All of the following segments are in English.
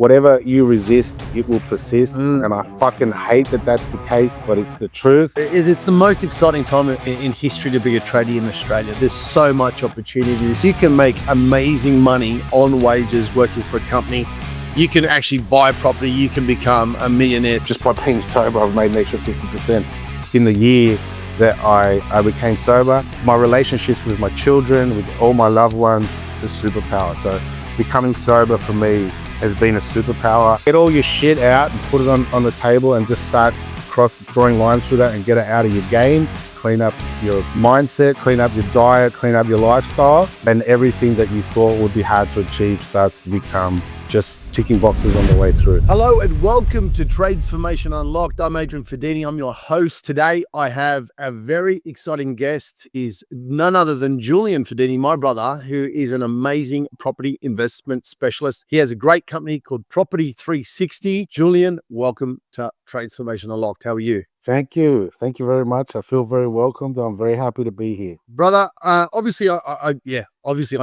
whatever you resist, it will persist. Mm. And I fucking hate that that's the case, but it's the truth. It's the most exciting time in history to be a tradie in Australia. There's so much opportunities. You can make amazing money on wages working for a company. You can actually buy property. You can become a millionaire. Just by being sober, I've made an extra 50% in the year that I became sober. My relationships with my children, with all my loved ones, it's a superpower. So becoming sober for me has been a superpower. Get all your shit out and put it on the table and just start drawing lines through that and get it out of your game. Clean up your mindset, clean up your diet, clean up your lifestyle, and everything that you thought would be hard to achieve starts to become just ticking boxes on the way through. Hello and welcome to Transformation Unlocked. I'm Adrian Fadini. I'm your host. Today I have a very exciting guest. Is none other than Julian Fadini, my brother, who is an amazing property investment specialist. He has a great company called Property 360. Julian, welcome to Transformation Unlocked. How are you? Thank you. Thank you very much. I feel very welcomed. I'm very happy to be here. Brother, obviously I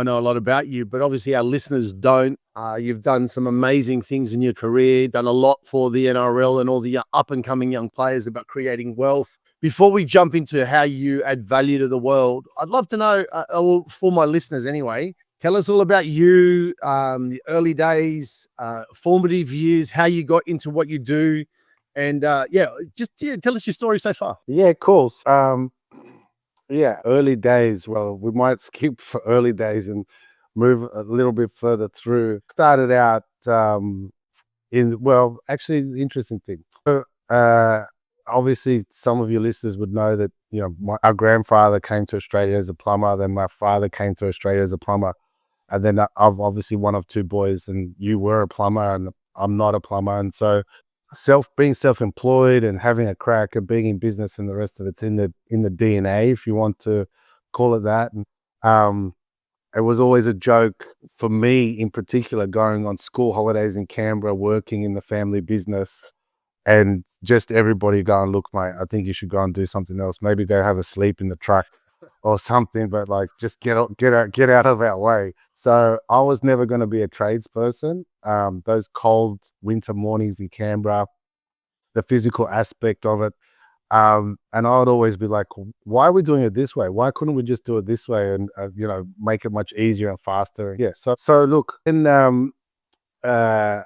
know a lot about you, but obviously our listeners don't. You've done some amazing things in your career, done a lot for the NRL and all the up and coming young players about creating wealth. Before we jump into how you add value to the world, I'd love to know, for my listeners anyway, tell us all about you, the early days, formative years, how you got into what you do. And tell us your story so far. Yeah, cool. Early days. Well, we might skip for early days and move a little bit further through. Started out actually, the interesting thing. So, obviously, some of your listeners would know that our grandfather came to Australia as a plumber. Then my father came to Australia as a plumber, and then I'm obviously one of two boys. And you were a plumber, and I'm not a plumber, and so being self-employed and having a crack at being in business and the rest of it's in the DNA, if you want to call it that. And it was always a joke for me in particular, going on school holidays in Canberra, working in the family business, and just everybody going, "Look, mate, I think you should go and do something else. Maybe go have a sleep in the truck or something, but like just get out of our way." So I was never going to be a tradesperson. Those cold winter mornings in Canberra, the physical aspect of it, and I would always be like, "Why are we doing it this way? Why couldn't we just do it this way and make it much easier and faster?" Yeah. So look, and I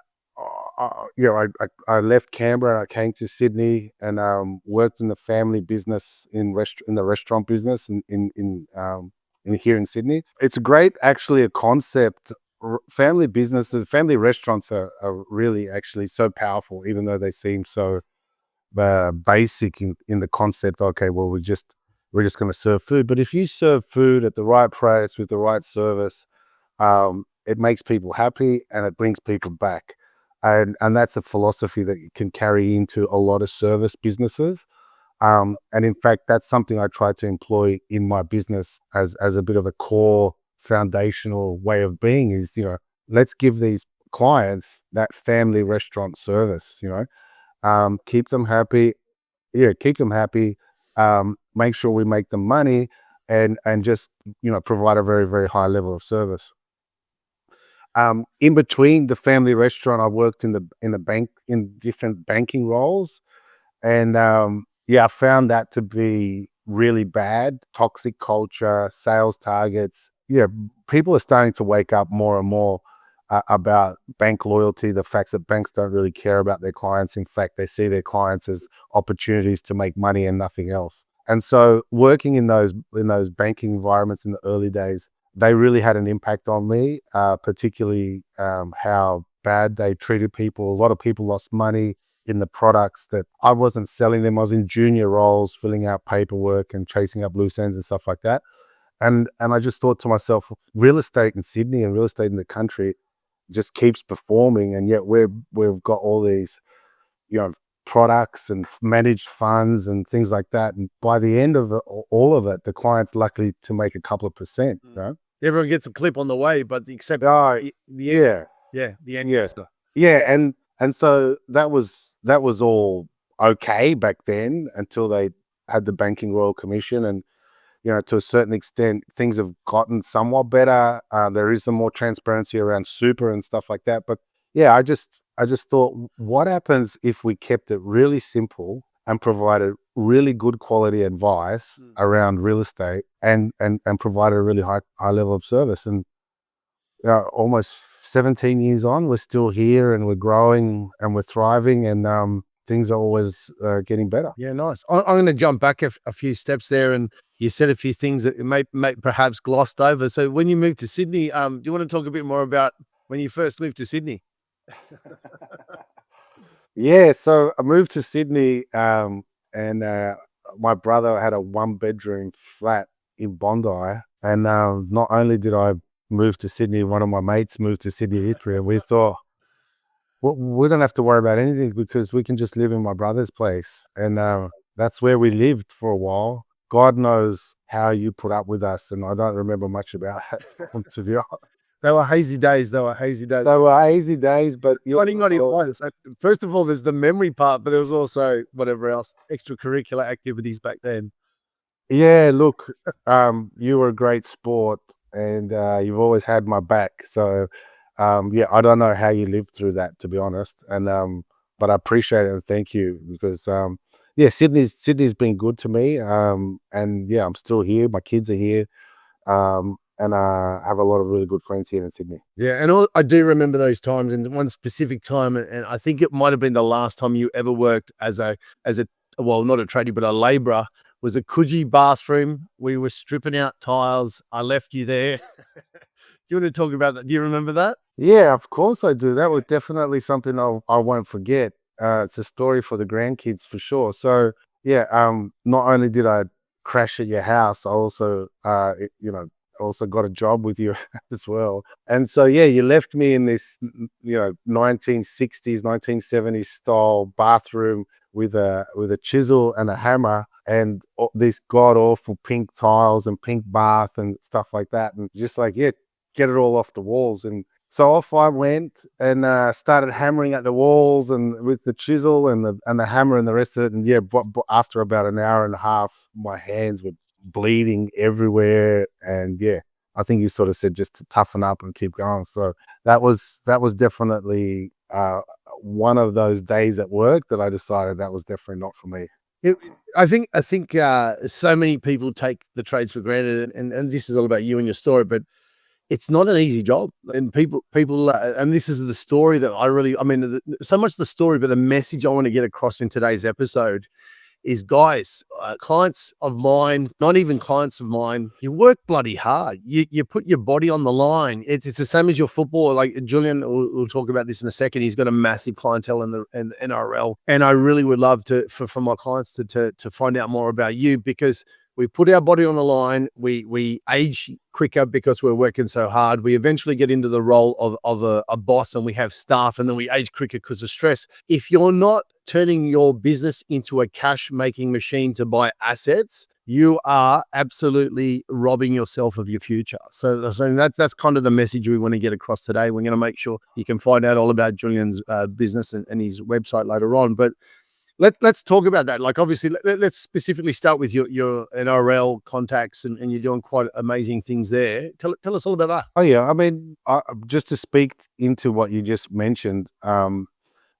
left Canberra. I came to Sydney and worked in the family business in the restaurant business in here in Sydney. It's great, actually, a concept. Family businesses, family restaurants are really actually so powerful, even though they seem so basic in the concept. Okay, well, we're just going to serve food, but if you serve food at the right price with the right service, it makes people happy and it brings people back. And that's a philosophy that you can carry into a lot of service businesses. And in fact, that's something I try to employ in my business as a bit of a core foundational way of being is, let's give these clients that family restaurant service, keep them happy. Yeah, keep them happy. Make sure we make them money and just, provide a very, very high level of service. In between the family restaurant, I worked in the bank, in different banking roles. And I found that to be really bad. Toxic culture, sales targets. Yeah, people are starting to wake up more and more about bank loyalty, the fact that banks don't really care about their clients. In fact, they see their clients as opportunities to make money and nothing else. And so working in those banking environments in the early days, they really had an impact on me, particularly how bad they treated people. A lot of people lost money in the products that I wasn't selling them. I was in junior roles, filling out paperwork and chasing up loose ends and stuff like that. And I just thought to myself, real estate in Sydney and real estate in the country just keeps performing, and yet we've got all these, products and managed funds and things like that. And by the end of all of it, the client's lucky to make a couple of percent. Everyone gets a clip on the way, but the end. And so that was all okay back then until they had the Banking Royal Commission, and to a certain extent things have gotten somewhat better. There is some more transparency around super and stuff like that, but yeah, I just thought, what happens if we kept it really simple and provided really good quality advice Mm. around real estate and provided a really high level of service. And almost 17 years on, we're still here and we're growing and we're thriving, and things are always getting better. Yeah, nice. I'm going to jump back a few steps there, and you said a few things that you may perhaps glossed over. So when you moved to Sydney, do you want to talk a bit more about when you first moved to Sydney? Yeah, so I moved to Sydney, and my brother had a one-bedroom flat in Bondi, and not only did I move to Sydney, one of my mates moved to Sydney, Italy, and we thought, well, we don't have to worry about anything because we can just live in my brother's place, and that's where we lived for a while. God knows how you put up with us, and I don't remember much about that, to be honest. They were hazy days. They were hazy days. They were hazy days, but Finding on your mind. So first of all, there's the memory part, but there was also whatever else extracurricular activities back then. yeah, look, you were a great sport, and you've always had my back. So, yeah, I don't know how you lived through that, to be honest, and but I appreciate it and thank you because, yeah, Sydney's been good to me, and yeah, I'm still here. My kids are here, and I have a lot of really good friends here in Sydney. Yeah, and I do remember those times, and one specific time, and I think it might have been the last time you ever worked as a well, not a tradie, but a labourer, was a Coogee bathroom. We were stripping out tiles. I left you there. Do you want to talk about that? Do you remember that? Yeah, of course I do. That was definitely something I won't forget. It's a story for the grandkids for sure. So yeah, not only did I crash at your house, I also, also got a job with you as well. And so yeah, you left me in this, 1960s, 1970s style bathroom with a chisel and a hammer and these god awful pink tiles and pink bath and stuff like that, and just like, yeah, get it all off the walls. And so off I went and started hammering at the walls and with the chisel and the hammer and the rest of it. And yeah, but after about an hour and a half, my hands were bleeding everywhere. And yeah, I think you sort of said just to toughen up and keep going. So that was definitely one of those days at work that I decided that was definitely not for me. It, I think so many people take the trades for granted, and this is all about you and your story, but it's not an easy job, and people, and this is the story that I mean, so much the story, but the message I want to get across in today's episode is, guys, clients of mine, not even clients of mine, you work bloody hard. You put your body on the line. It's the same as your football. Like Julian, we'll talk about this in a second. He's got a massive clientele in the NRL, and I really would love for my clients to find out more about you, because we put our body on the line. We age quicker because we're working so hard. We eventually get into the role of a boss, and we have staff, and then we age quicker because of stress. If you're not turning your business into a cash making machine to buy assets, you are absolutely robbing yourself of your future. So that's kind of the message we want to get across today. We're going to make sure you can find out all about Julian's business and his website later on. But let's talk about that. Like, obviously, let's specifically start with your NRL contacts, and you're doing quite amazing things there. Tell us all about that. Oh yeah, I mean, just to speak into what you just mentioned,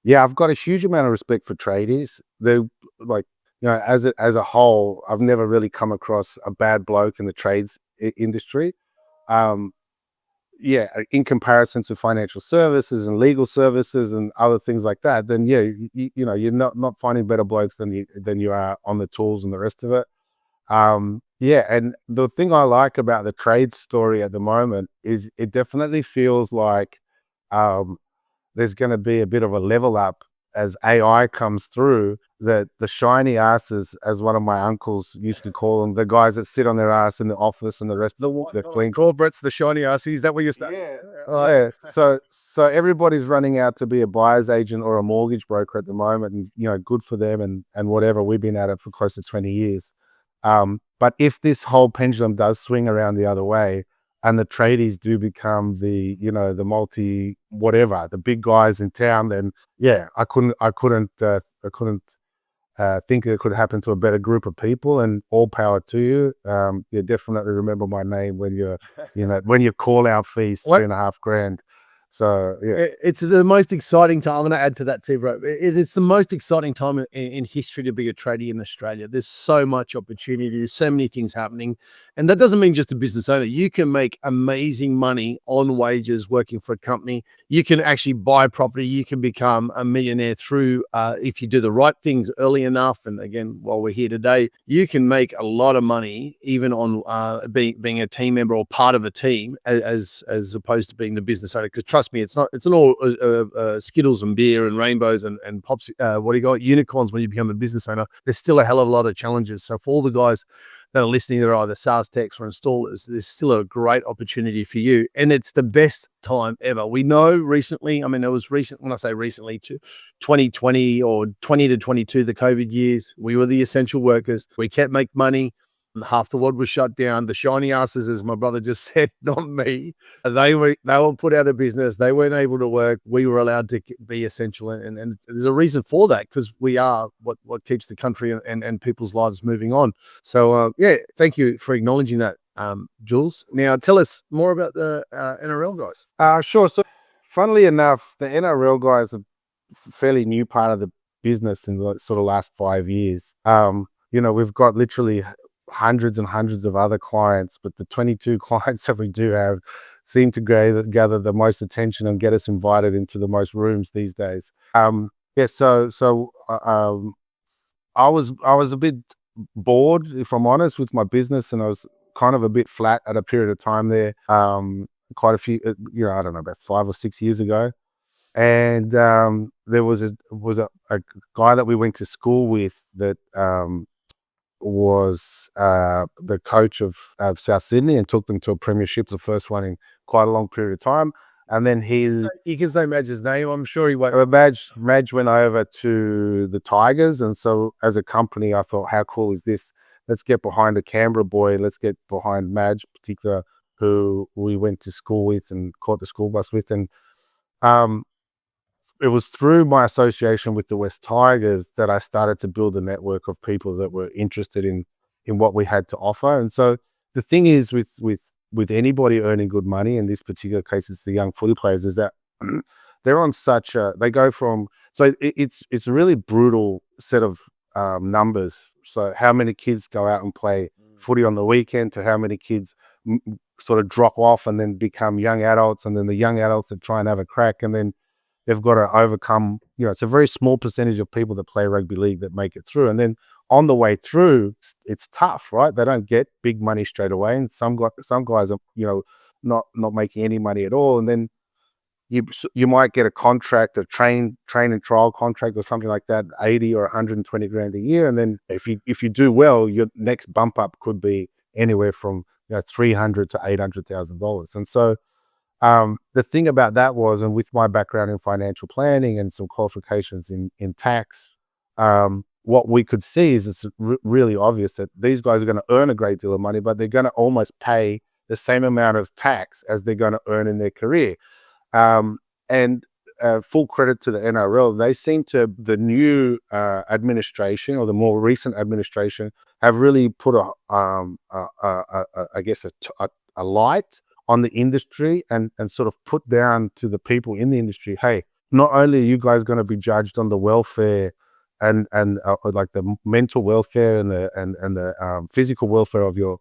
yeah, I've got a huge amount of respect for tradies. They're like, as a whole, I've never really come across a bad bloke in the trades industry. Um, yeah, in comparison to financial services and legal services and other things like that, then yeah, you're not finding better blokes than you are on the tools and the rest of it. Yeah, and the thing I like about the trade story at the moment is it definitely feels like um, there's going to be a bit of a level up as AI comes through. That the shiny asses, as one of my uncles used to call them, the guys that sit on their ass in the office and the rest The of white the collar clean. corporates, the shiny RC, is that where you're starting? Yeah. Oh, Yeah. So everybody's running out to be a buyer's agent or a mortgage broker at the moment, and good for them and whatever. We've been at it for close to 20 years. But if this whole pendulum does swing around the other way, and the tradies do become the multi whatever, the big guys in town, then yeah, I couldn't think it could happen to a better group of people, and all power to you. You definitely remember my name when your call out fees what 3.5 grand. So yeah. It's the most exciting time. I'm going to add to that too, bro. It's the most exciting time in history to be a tradie in Australia. There's so much opportunity. There's so many things happening. And that doesn't mean just a business owner. You can make amazing money on wages working for a company. You can actually buy property. You can become a millionaire through, if you do the right things early enough. And again, while we're here today, you can make a lot of money even on being a team member or part of a team as opposed to being the business owner. Because trust me, it's not all Skittles and beer and rainbows and pops. What do you got? Unicorns when you become a business owner. There's still a hell of a lot of challenges. So for all the guys that are listening, that are either sales techs or installers, there's still a great opportunity for you, and it's the best time ever. We know recently. I mean, it was recent. When I say recently, to 2020 or 20 to 22, the COVID years, we were the essential workers. We kept make money. Half the world was shut down. The shiny asses, as my brother just said, not me. They were put out of business. They weren't able to work. We were allowed to be essential, and there's a reason for that, because we are what keeps the country and people's lives moving on. So yeah, thank you for acknowledging that, Jules. Now tell us more about the NRL guys. Sure. So, funnily enough, the NRL guys are fairly new part of the business in the sort of last 5 years. We've got literally hundreds and hundreds of other clients, but the 22 clients that we do have seem to gather the most attention and get us invited into the most rooms these days. Yeah. I was a bit bored, if I'm honest, with my business, and I was kind of a bit flat at a period of time there. Quite a few, I don't know, about 5 or 6 years ago. And there was a guy that we went to school with that was the coach of South Sydney and took them to a premiership, the first one in quite a long period of time. And then You can say Madge's name. I'm sure he won't. Madge went over to the Tigers, and so as a company, I thought, how cool is this? Let's get behind a Canberra boy. Let's get behind Madge, particular, who we went to school with and caught the school bus with. And um, it was through my association with the West Tigers that I started to build a network of people that were interested in what we had to offer. And so the thing is with anybody earning good money, in this particular case, it's the young footy players, is that they're on they go from, so it's a really brutal set of numbers. So how many kids go out and play footy on the weekend, to how many kids sort of drop off and then become young adults, and then the young adults that try and have a crack, and then they've got to overcome, it's a very small percentage of people that play rugby league that make it through. And then on the way through, it's tough, right? They don't get big money straight away. And some guys are, not making any money at all. And then you might get a contract, a train and trial contract or something like that, 80 or 120 grand a year. And then if you do well, your next bump up could be anywhere from, $300,000 to $800,000. And so the thing about that was, and with my background in financial planning and some qualifications in tax, what we could see is it's really obvious that these guys are going to earn a great deal of money, but they're going to almost pay the same amount of tax as they're going to earn in their career. And full credit to the NRL, they seem to, the new administration, or the more recent administration, have really put I guess a light on the industry, and sort of put down to the people in the industry, hey, not only are you guys going to be judged on the welfare and like the mental welfare and the physical welfare of your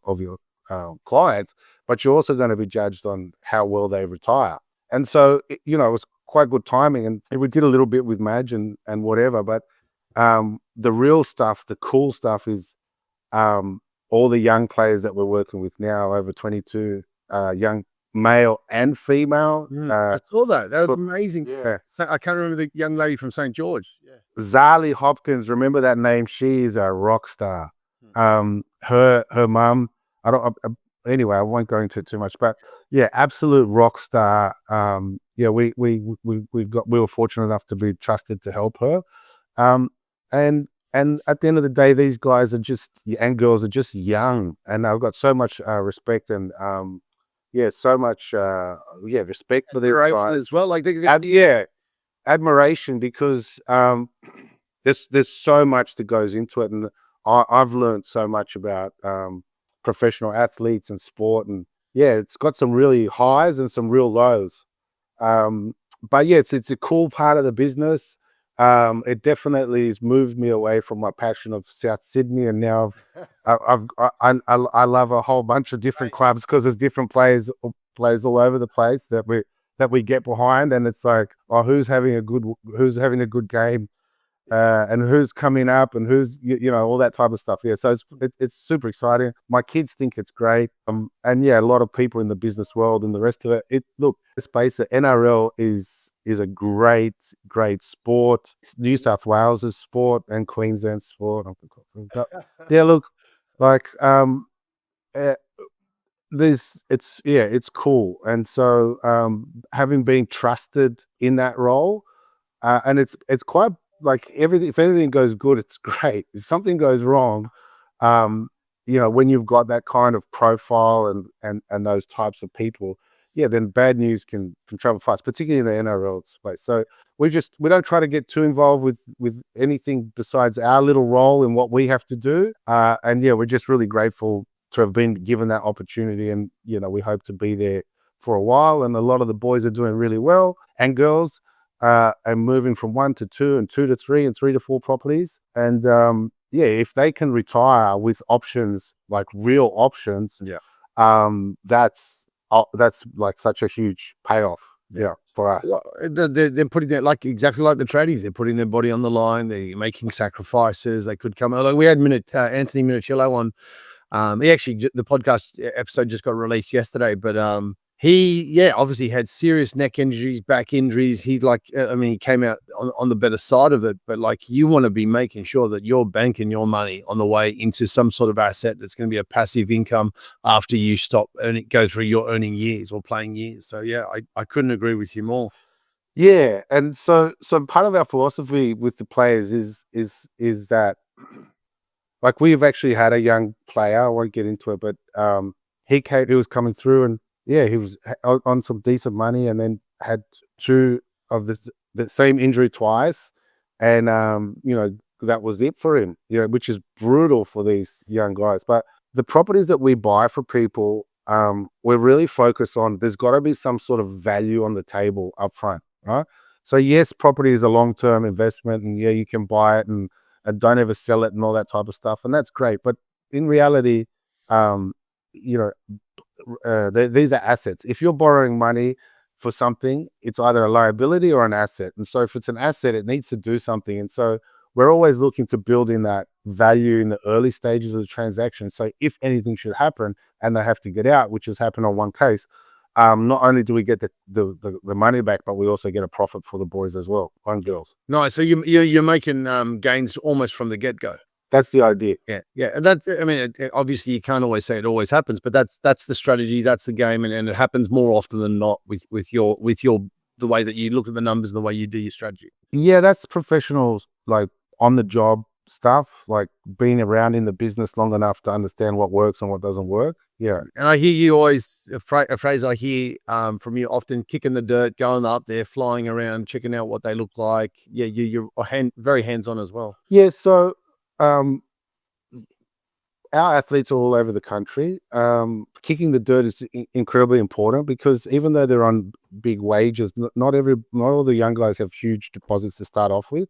clients, but you're also going to be judged on how well they retire. And so it was quite good timing, and we did a little bit with Madge and whatever, but the real stuff, the cool stuff, is all the young players that we're working with now, over 22, young male and female. I saw that. That was amazing. Yeah. So, I can't remember the young lady from St. George. Yeah. Zali Hopkins, remember that name? She is a rock star. Her mum, anyway, I won't go into it too much, but yeah, absolute rock star. Yeah, we were fortunate enough to be trusted to help her. And at the end of the day, these guys and girls are just young, and I've got so much respect and so much respect for these guys as well. Like admiration, because there's so much that goes into it, and I've learned so much about professional athletes and sport, and it's got some really highs and some real lows. But yeah, it's a cool part of the business. It definitely has moved me away from my passion of South Sydney, and now I love a whole bunch of different Right. clubs because there's different players all over the place that we get behind, and it's like, oh, who's having a good game, Yeah. and who's coming up and who's all that type of stuff. Yeah, so it's super exciting. My kids think it's great. And yeah, a lot of people in the business world and the rest of it. Look, let's face it, NRL is a great sport. It's New South Wales' sport and Queensland's sport. But yeah, look, like uh, this it's cool. And so having been trusted in that role, and it's quite like everything. If anything goes good, it's great. If something goes wrong, um, when you've got that kind of profile and those types of people, yeah, then bad news can travel fast, particularly in the NRL space. So we don't try to get too involved with anything besides our little role in what we have to do. And yeah, we're just really grateful to have been given that opportunity, and we hope to be there for a while. And a lot of the boys are doing really well, and girls, and moving from 1 to 2 and 2 to 3 and 3 to 4 properties. And yeah, if they can retire with options, like real options, Yeah. that's like such a huge payoff. Yeah, for us. Well, they're putting that like exactly like the tradies. They're putting their body on the line. They're making sacrifices. They could come. Like we had Anthony Minichillo on. He actually the podcast episode just got released yesterday, but he obviously had serious neck injuries, back injuries. He I mean, he came out on the better side of it, but like you want to be making sure that you're banking your money on the way into some sort of asset that's going to be a passive income after you stop earning, go through your earning years or playing years. So yeah, I couldn't agree with you more. Yeah, and so part of our philosophy with the players is that, like, we've actually had a young player. I won't get into it, but he was coming through, and yeah, he was on some decent money, and then had two of the same injury twice, and that was it for him. Which is brutal for these young guys. But the properties that we buy for people, we're really focused on. There's got to be some sort of value on the table up front, right? So yes, property is a long-term investment, and yeah, you can buy it and don't ever sell it and all that type of stuff, and that's great. But in reality, um, you know, these are assets. If you're borrowing money for something, it's either a liability or an asset. And so if it's an asset, it needs to do something. And so we're always looking to build in that value in the early stages of the transaction. So if anything should happen and they have to get out, which has happened on one case, not only do we get the money back, but we also get a profit for the boys as well, and girls. Nice. So you're making gains almost from the get go. That's the idea. Yeah, yeah, and that's I mean, obviously, you can't always say it always happens, but that's the strategy, that's the game, and it happens more often than not with your the way that you look at the numbers and the way you do your strategy. Yeah, that's professionals, like, on the job stuff, like being around in the business long enough to understand what works and what doesn't work. Yeah. And I hear you always a phrase I hear from you often: kicking the dirt, going up there, flying around, checking out what they look like. Yeah, you're very hands on as well. Yeah. So um, our athletes are all over the country. Kicking the dirt is incredibly important because even though they're on big wages, not all the young guys have huge deposits to start off with.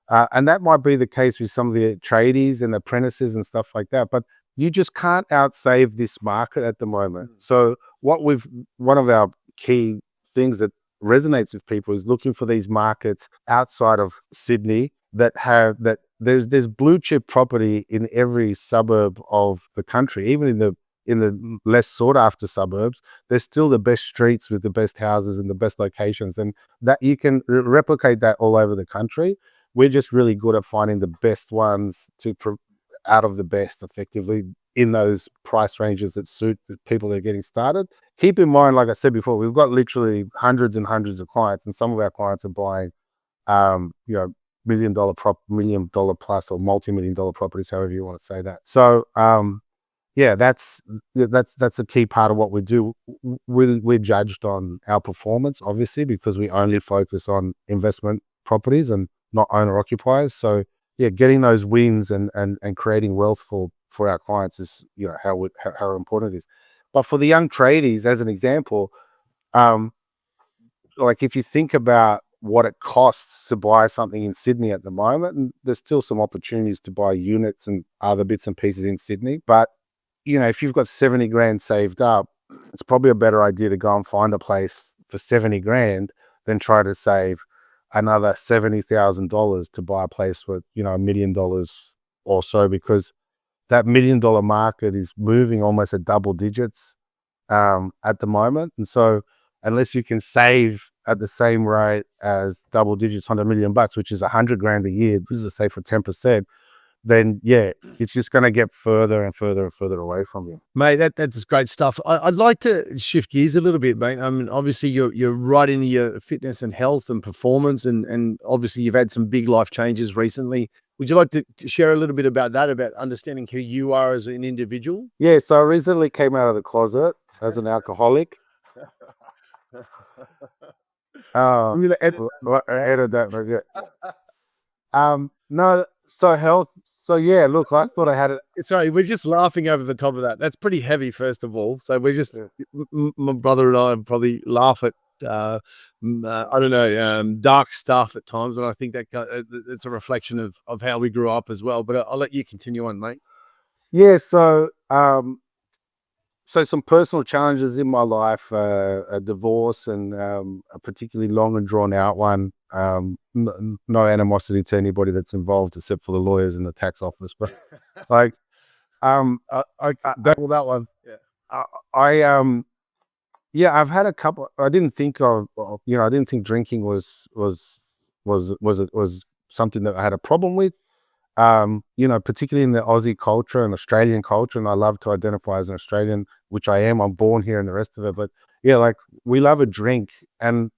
And that might be the case with some of the tradies and apprentices and stuff like that. But you just can't outsave this market at the moment. So one of our key things that resonates with people is looking for these markets outside of Sydney that there's blue chip property in every suburb of the country, even in the less sought after suburbs. There's still the best streets with the best houses and the best locations, and that you can replicate that all over the country. We're just really good at finding the best ones out of the best, effectively, in those price ranges that suit the people that are getting started. Keep in mind, like I said before, we've got literally hundreds and hundreds of clients, and some of our clients are buying, um, you know, $1 million plus or multi-million-dollar properties, however you want to say that. So, yeah, that's a key part of what we do. We're judged on our performance, obviously, because we only focus on investment properties and not owner occupiers. So yeah, getting those wins and creating wealth for our clients is how important it is. But for the young tradies, as an example, um, like if you think about what it costs to buy something in Sydney at the moment, and there's still some opportunities to buy units and other bits and pieces in Sydney. But, if you've got 70 grand saved up, it's probably a better idea to go and find a place for 70 grand than try to save another $70,000 to buy a place with, $1 million or so, because that $1 million market is moving almost at double digits at the moment. And so unless you can save at the same rate as double digits on $1 million, which is 100 grand a year, this is say for 10%, then yeah, it's just going to get further and further and further away from you. Mate, that's great stuff. I'd like to shift gears a little bit, mate. I mean, obviously you're right into your fitness and health and performance, and obviously you've had some big life changes recently. Would you like to share a little bit about that, about understanding who you are as an individual? Yeah, so I recently came out of the closet as an alcoholic. I'm gonna edit Edit that, but yeah. No, so health. So yeah, look, I thought I had it. Sorry, we're just laughing over the top of that. That's pretty heavy, first of all. So we're just, Yeah. my brother and I probably laugh at, I don't know, dark stuff at times. And I think that it's a reflection of how we grew up as well. But I'll let you continue on, mate. Yeah, so some personal challenges in my life, a divorce, and a particularly long and drawn out one. No animosity to anybody that's involved except for the lawyers and the tax office, but like, that one. Yeah. Yeah, I've had a couple. I didn't think I didn't think drinking was something that I had a problem with. Particularly in the Aussie culture and Australian culture, and I love to identify as an Australian, which I am. I'm born here and the rest of it. But yeah, like we love a drink, and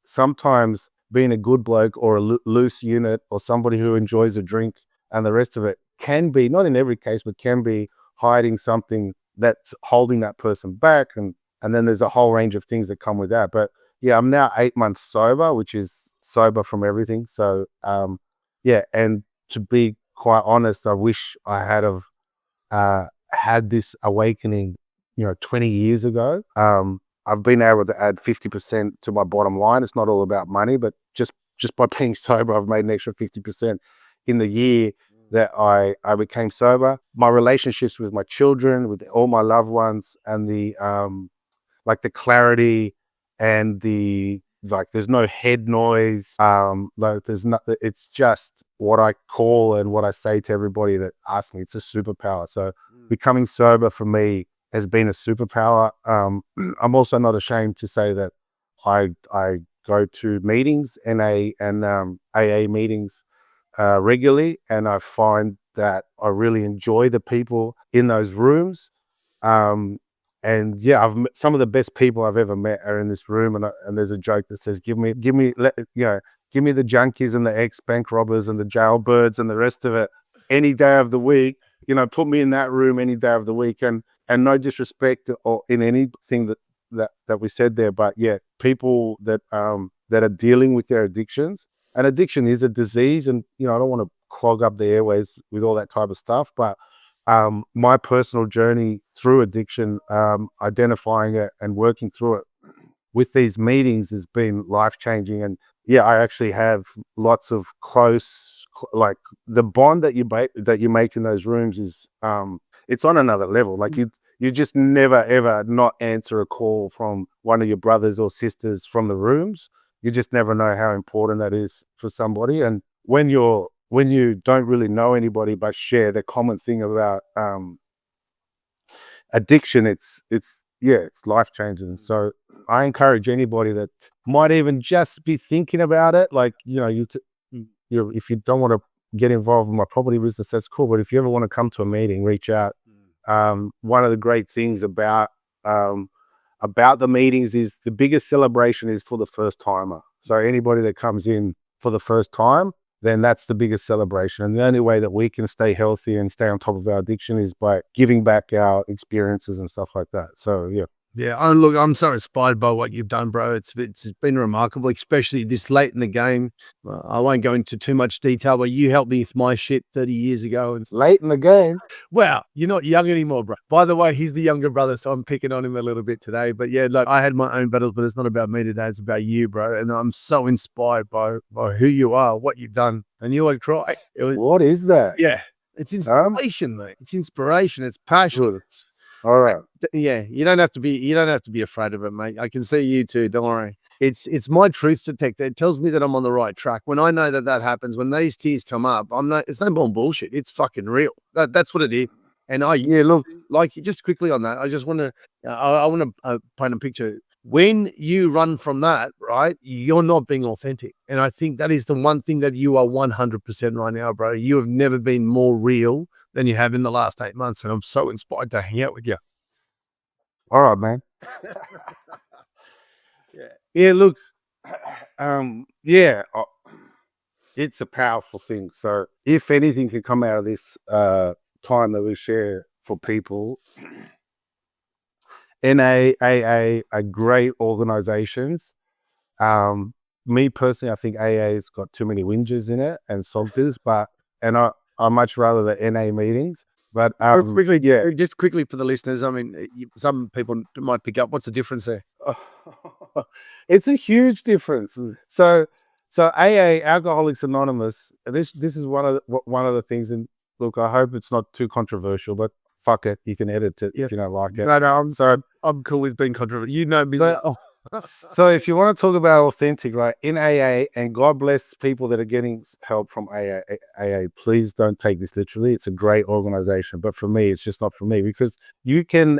sometimes being a good bloke or a loose unit or somebody who enjoys a drink and the rest of it can be, not in every case, but can be hiding something that's holding that person back, and then there's a whole range of things that come with that. But yeah, I'm now 8 months sober, which is sober from everything. So yeah, and to be quite honest, I wish I had this awakening, 20 years ago. I've been able to add 50% to my bottom line. It's not all about money, but just by being sober, I've made an extra 50% in the year that I became sober. My relationships with my children, with all my loved ones, and the like the clarity and there's no head noise. Like there's not, it's just what I call and what I say to everybody that asks me. It's a superpower. So becoming sober for me has been a superpower. I'm also not ashamed to say that I go to meetings, NA and AA meetings regularly, and I find that I really enjoy the people in those rooms. And yeah, some of the best people I've ever met are in this room, and there's a joke that says, give me give me the junkies and the ex-bank robbers and the jailbirds and the rest of it any day of the week. Put me in that room any day of the week. And no disrespect or in anything that we said there, but yeah, people that are dealing with their addictions. And addiction is a disease, and I don't want to clog up the airways with all that type of stuff, but my personal journey through addiction, identifying it and working through it with these meetings has been life-changing. And yeah, I actually have lots of like the bond that you make in those rooms is it's on another level. Like you just never ever not answer a call from one of your brothers or sisters from the rooms. You just never know how important that is for somebody. And when you don't really know anybody but share the common thing about addiction, it's life changing. So I encourage anybody that might even just be thinking about it, like if you don't want to get involved in my property business, that's cool. But if you ever want to come to a meeting, reach out. One of the great things about the meetings is the biggest celebration is for the first timer. So anybody that comes in for the first time, then that's the biggest celebration. And the only way that we can stay healthy and stay on top of our addiction is by giving back our experiences and stuff like that. So yeah. Yeah, look, I'm so inspired by what you've done, bro. It's been remarkable, especially this late in the game. I won't go into too much detail, but you helped me with my shit 30 years ago. And Late in the game. wow, you're not young anymore, bro. By the way, he's the younger brother, so I'm picking on him a little bit today. But yeah, look, I had my own battles, but it's not about me today. It's about you, bro. And I'm so inspired by who you are, what you've done. And you would cry. It was, What is that? yeah, it's inspiration, mate. It's inspiration. It's passion. Good. All right. Yeah, you don't have to be afraid of it, mate. I can see you too. Don't worry. It's my truth detector. It tells me that I'm on the right track. When I know that happens, when these tears come up, I'm not. It's no more bullshit. It's fucking real. That's what it is. And Yeah, look, like just quickly on that. I just want to. I want to paint a picture. When you run from that, right, you're not being authentic. And I think that is the one thing that you are 100% right now, bro. You have never been more real than you have in the last 8 months. And I'm so inspired to hang out with you. all right, man. Yeah. Yeah, look, yeah, it's a powerful thing. So if anything can come out of this time that we share for people, NA, AA are great organizations. Me personally, I think AA's got too many whingers in it and salters, and I much rather the NA meetings. But Quickly, yeah, just quickly for the listeners. I mean, some people might pick up. What's the difference there? it's a huge difference. Mm. So AA, Alcoholics Anonymous. This is one of the things. And look, I hope it's not too controversial, but fuck it, you can edit it if you don't like it. No, I'm cool with being controversial. You know me. So if you want to talk about authentic, right, in AA, and God bless people that are getting help from AA, please don't take this literally. It's a great organization, but for me, it's just not for me, because you can,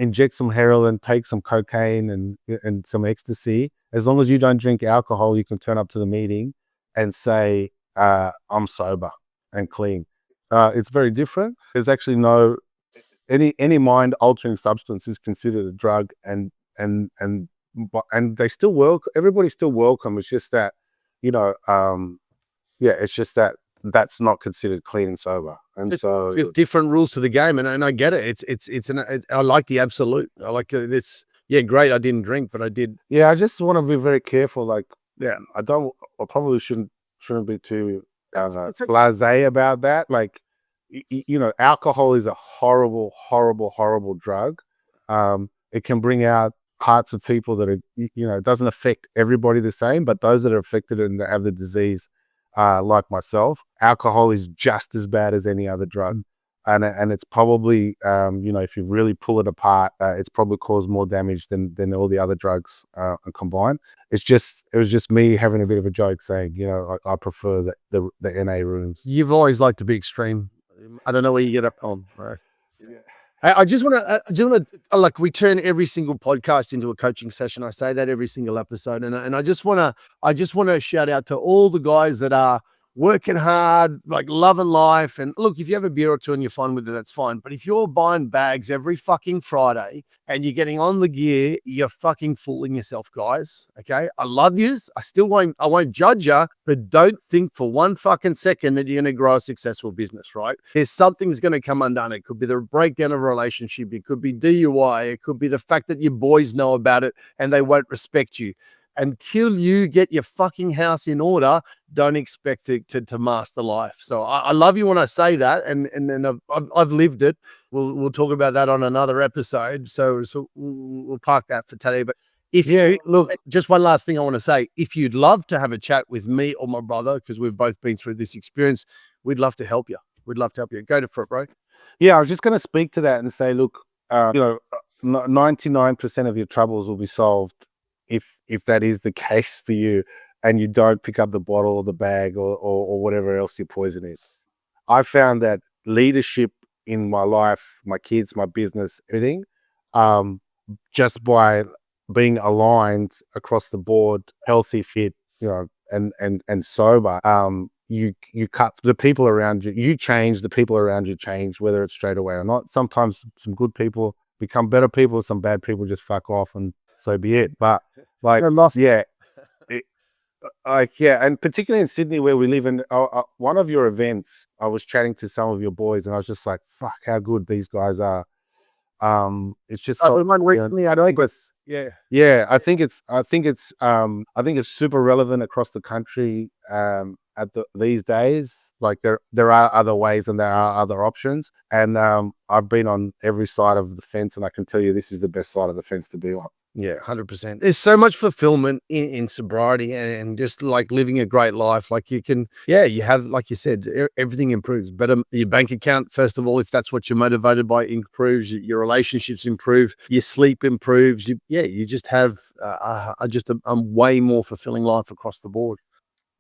inject some heroin, take some cocaine and some ecstasy. As long as you don't drink alcohol, you can turn up to the meeting and say, I'm sober and clean. It's very different. There's actually no, any mind altering substance is considered a drug, and they still everybody's still welcome. It's just that, it's just that that's not considered clean and sober. And so There's different rules to the game, and I get it. I like the absolute. I like it's great. I didn't drink, but I did. Yeah, I just want to be very careful. Like, yeah, I probably shouldn't be too blasé about that. Like, alcohol is a horrible, horrible, horrible drug. It can bring out parts of people that are, it doesn't affect everybody the same, but those that are affected and have the disease, like myself, alcohol is just as bad as any other drug. And it's probably, if you really pull it apart, it's probably caused more damage than all the other drugs combined. It was just me having a bit of a joke saying, I prefer the NA rooms. You've always liked to be extreme. I don't know where you get up on, right? Yeah. I just want to, like, we turn every single podcast into a coaching session. I say that every single episode, and I just want to shout out to all the guys that are working hard, like loving life. And look, if you have a beer or two and you're fine with it, that's fine. But if you're buying bags every fucking Friday and you're getting on the gear, you're fucking fooling yourself, guys. Okay, I love yous. I won't judge you, but don't think for one fucking second that you're going to grow a successful business, right? There's something's going to come undone. It could be the breakdown of a relationship. It could be DUI. It could be the fact that your boys know about it and they won't respect you. Until you get your fucking house in order, don't expect it to master life. So I love you when I say that, and I've lived it. We'll talk about that on another episode. So we'll park that for today. But look, just one last thing I want to say. If you'd love to have a chat with me or my brother, because we've both been through this experience, we'd love to help you. We'd love to help you. Go for it, bro. Yeah, I was just going to speak to that and say, look, 99% of your troubles will be solved if that is the case for you, and you don't pick up the bottle or the bag or whatever else your poison is. I found that leadership in my life, my kids, my business, everything, just by being aligned across the board, healthy, fit, and sober, you cut the people around you, you change, the people around you change, whether it's straight away or not. Sometimes some good people become better people, some bad people just fuck off, and so be it. But like, yeah, and particularly in Sydney where we live in, one of your events, I was chatting to some of your boys and I was just like, fuck, how good these guys are. It's just Oh, so, man, recently, I think it's yeah, I think it's super relevant across the country these days. Like there are other ways and there are other options, and I've been on every side of the fence, and I can tell you this is the best side of the fence to be on. Yeah, 100%. There's so much fulfillment in sobriety and just like living a great life. Like you can, yeah, you have, like you said, everything improves. Better your bank account, first of all, if that's what you're motivated by, improves. Your relationships improve. Your sleep improves. You just have just a way more fulfilling life across the board.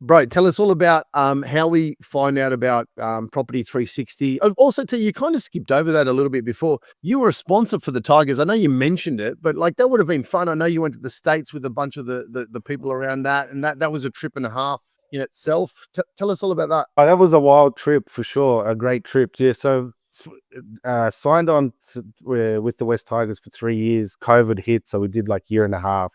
Bro, tell us all about how we find out about Property 360. Also, too, you kind of skipped over that a little bit before. You were a sponsor for the Tigers. I know you mentioned it, but like that would have been fun. I know you went to the States with a bunch of the people around that, and that was a trip and a half in itself. Tell us all about that. Oh, that was a wild trip for sure. A great trip. Yeah. So signed on with the West Tigers for 3 years. COVID hit, so we did like year and a half.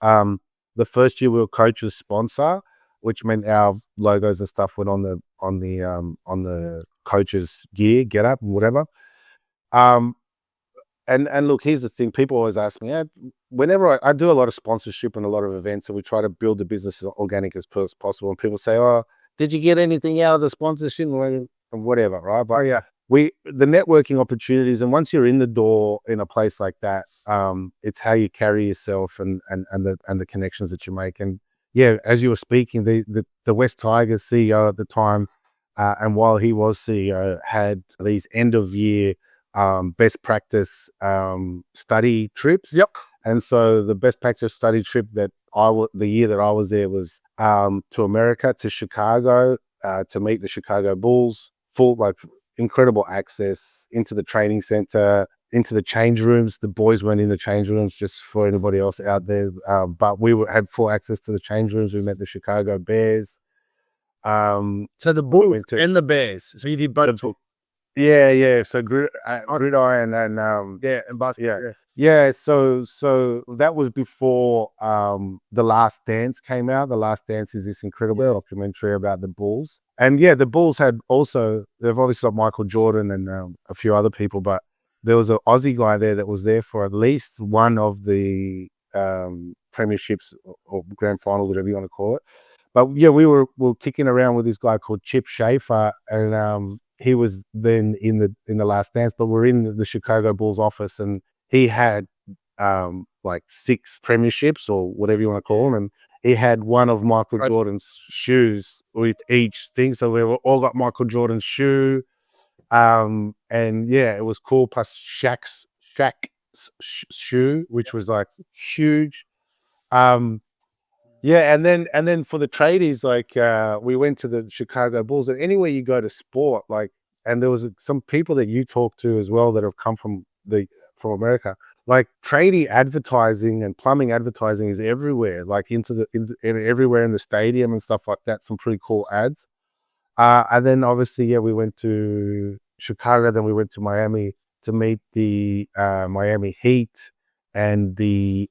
Um, the first year we were coach's sponsor, which meant our logos and stuff went on the coach's gear, get up, whatever. Um, and look, here's the thing: people always ask me, whenever I do a lot of sponsorship and a lot of events, and we try to build the business as organic as possible. And people say, "Oh, did you get anything out of the sponsorship?" And whatever, right? But Yeah. the networking opportunities, and once you're in the door in a place like that, it's how you carry yourself and the connections that you make. And yeah, as you were speaking, the West Tigers CEO at the time, and while he was CEO, had these end of year best practice study trips. Yep. And so the best practice study trip that the year that I was there was to America, to Chicago, to meet the Chicago Bulls. Full, like, incredible access into the training center, into the change rooms. The boys weren't in the change rooms, just for anybody else out there. But had full access to the change rooms. We met the Chicago Bears. So the We Bulls went to and the Bears. So you did both. yeah. So gridiron and Yeah, and basketball. Yeah. yeah. So that was before The Last Dance came out. The Last Dance is this incredible documentary about the Bulls, and yeah, the Bulls they've obviously got Michael Jordan and a few other people, but there was an Aussie guy there that was there for at least one of the premierships or grand finals, whatever you want to call it. But yeah, we were kicking around with this guy called Chip Schaefer, and he was then in the Last Dance. But we're in the Chicago Bulls office, and he had like 6 premierships or whatever you want to call them, and he had one of Michael Jordan's shoes with each thing. So we all got Michael Jordan's shoe, and yeah, it was cool. Plus Shaq's shoe, which was like huge. Um, yeah, and then for the tradies, like we went to the Chicago Bulls, and anywhere you go to sport, like, and there was some people that you talked to as well that have come from America. Like tradie advertising and plumbing advertising is everywhere, like everywhere in the stadium and stuff like that. Some pretty cool ads. And then obviously, yeah, we went to Chicago, then we went to Miami to meet the Miami Heat and the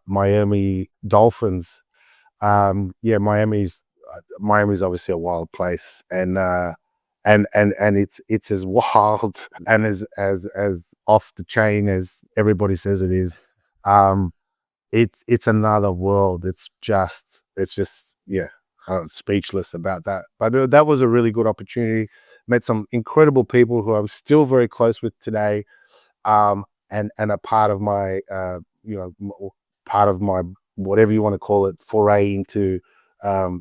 Miami Dolphins. Yeah, Miami's obviously a wild place, and it's as wild and as off the chain as everybody says it is. Um, it's another world. It's just yeah, I'm speechless about that. But that was a really good opportunity. Met some incredible people who I'm still very close with today, and a part of my part of my, whatever you want to call it, foray into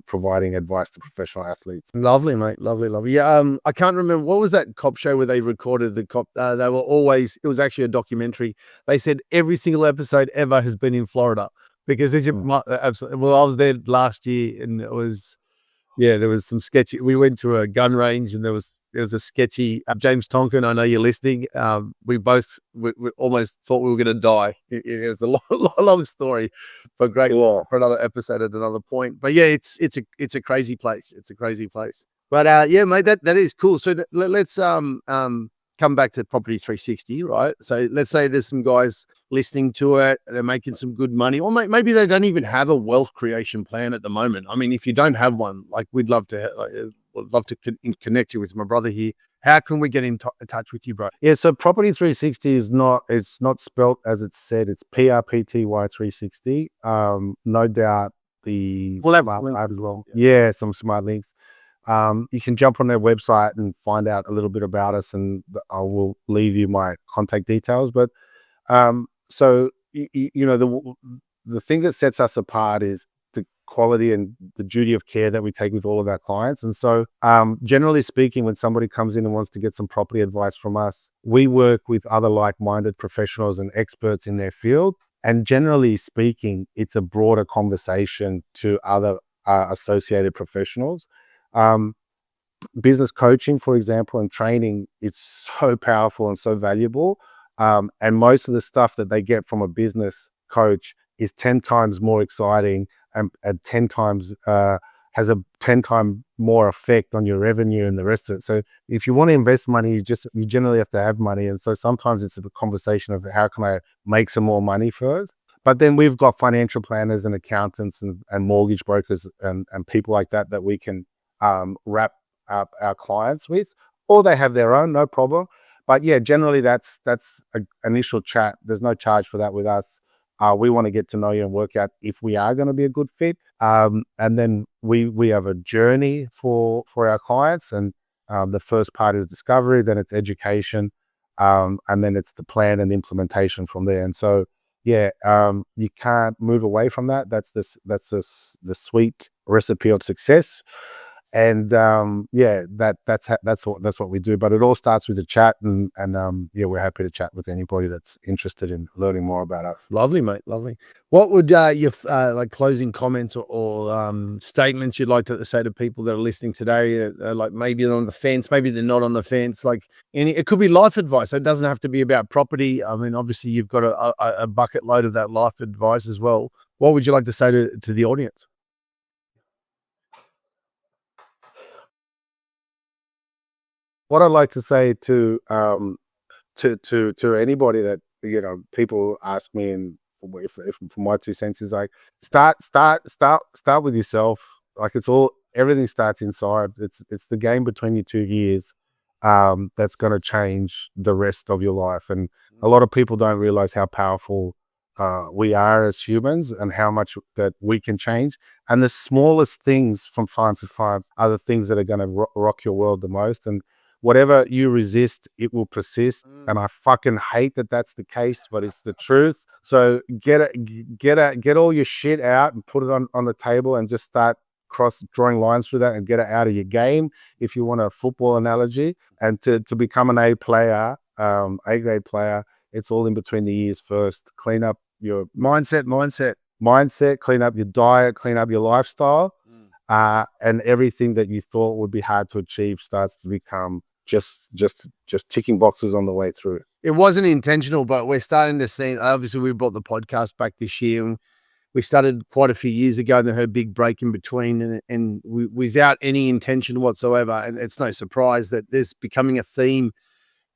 providing advice to professional athletes. Lovely, mate. Lovely, lovely. Yeah, I can't remember what was that cop show where they recorded the cop. They were always. It was actually a documentary. They said every single episode ever has been in Florida because they just absolutely. Well, I was there last year, and it was there was some sketchy. We went to a gun range, and there was a sketchy James Tonkin. I know you're listening. We both we almost thought we were going to die. It was a long story, but great for another episode at another point. But yeah, it's a crazy place. It's a crazy place. But yeah, mate, that is cool. So let's come back to Property 360, right? So let's say there's some guys listening to it, they're making some good money, or maybe they don't even have a wealth creation plan at the moment. I mean, if you don't have one, like we'd love to would love to connect you with my brother here. How can we get in touch with you, bro? Yeah, so Property 360 is not, it's not spelt as it's said. It's PRPTY 360. No doubt the We'll have smart links lab as as well. well. Yeah, some smart links. You can jump on their website and find out a little bit about us, and I will leave you my contact details. But so you know, the thing that sets us apart is the quality and the duty of care that we take with all of our clients. And so, generally speaking, when somebody comes in and wants to get some property advice from us, we work with other like-minded professionals and experts in their field. And generally speaking, it's a broader conversation to other associated professionals. Um, Business coaching, for example, and training, it's so powerful and so valuable. And most of the stuff that they get from a business coach is 10 times more exciting, and 10 times has a 10 time more effect on your revenue and the rest of it. So if you want to invest money, you generally have to have money. And so sometimes it's a conversation of how can I make some more money first. But then we've got financial planners and accountants and mortgage brokers and people like that that we can wrap our clients with, or they have their own, no problem. But yeah, generally that's a initial chat. There's no charge for that with us. We want to get to know you and work out if we are going to be a good fit. And then we have a journey for our clients, and the first part is discovery, then it's education, and then it's the plan and implementation from there. And so yeah, you can't move away from that. The sweet recipe of success. And yeah, that's what we do. But it all starts with a chat, and yeah, we're happy to chat with anybody that's interested in learning more about us. Lovely, mate. Lovely. What would your like closing comments or statements you'd like to say to people that are listening today? Like maybe they're on the fence, maybe they're not on the fence. Like it could be life advice. It doesn't have to be about property. I mean, obviously you've got a bucket load of that life advice as well. What would you like to say to the audience? What I'd like to say to anybody that, you know, people ask me, and if from my 2 cents is like, start with yourself. Like, it's all, everything starts inside. It's the game between your two ears, that's going to change the rest of your life. And a lot of people don't realize how powerful we are as humans, and how much that we can change. And the smallest things from time to time are the things that are going to rock your world the most. And whatever you resist, it will persist. And I fucking hate that that's the case, but it's the truth. So get all your shit out and put it on the table, and just start drawing lines through that, and get it out of your game, if you want a football analogy. And to become an A player, A grade player, it's all in between the ears first. Clean up your mindset, clean up your diet, clean up your lifestyle. And everything that you thought would be hard to achieve starts to become just ticking boxes on the way through. It wasn't intentional, but we're starting to see. Obviously, we brought the podcast back this year, and we started quite a few years ago. And then had a big break in between, and without any intention whatsoever. And it's no surprise that there's becoming a theme.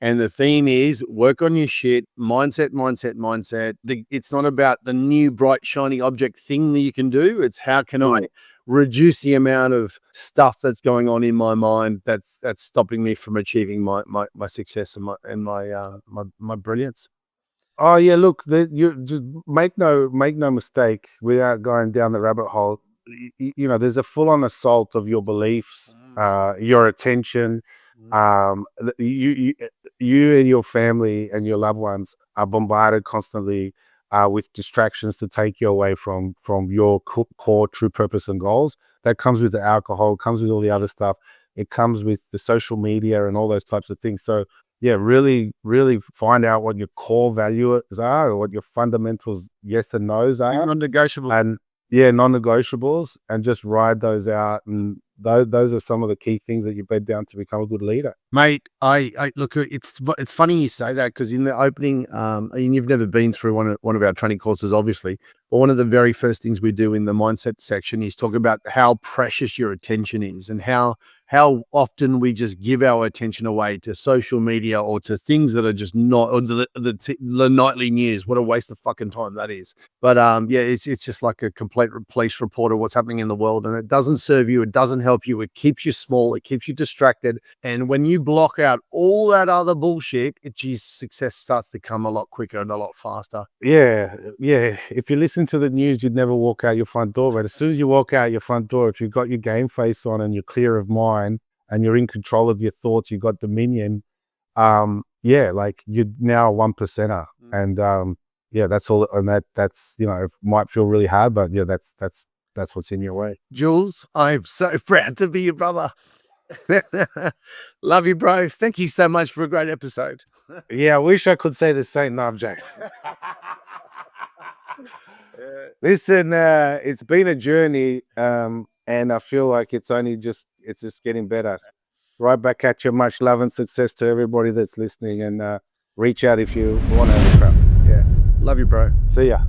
And the theme is work on your shit, mindset. It's not about the new bright shiny object thing that you can do. It's how can I reduce the amount of stuff that's going on in my mind that's stopping me from achieving my success and my brilliance. Oh yeah, look, you just make no mistake, without going down the rabbit hole. You know, there's a full on assault of your beliefs, your attention. You you and your family and your loved ones are bombarded constantly with distractions to take you away from your core true purpose and goals. That comes with the alcohol, comes with all the other stuff. It comes with the social media and all those types of things. So yeah, really find out what your core values are, or what your fundamentals, yes and no's are, Non-negotiable. and yeah, non-negotiables, and just ride those out. And those are some of the key things that you bed down to become a good leader. Mate, I look. It's funny you say that, because in the opening, and you've never been through one of our training courses, obviously. Well, one of the very first things we do in the mindset section is talk about how precious your attention is and how often we just give our attention away to social media or to things that are just not, or the nightly news. What a waste of fucking time that is. But yeah, it's just like a complete police report of what's happening in the world, and it doesn't serve you. It doesn't help you. It keeps you small. It keeps you distracted. And when you block out all that other bullshit, success starts to come a lot quicker and a lot faster. Yeah, yeah. If you listen to the news, you'd never walk out your front door. But as soon as you walk out your front door, if you've got your game face on and you're clear of mind and you're in control of your thoughts, you've got dominion. Yeah, like you're now a 1%er, and yeah, that's all. And that's it might feel really hard, but yeah, that's what's in your way. Jules, I'm so proud to be your brother. Love you, bro. Thank you so much for a great episode. Yeah, I wish I could say the same. No, I'm joking. Listen, it's been a journey, and I feel like it's just getting better. Right back at you. Much love and success to everybody that's listening, and reach out if you want to have a chat. Yeah. Love you, bro. See ya.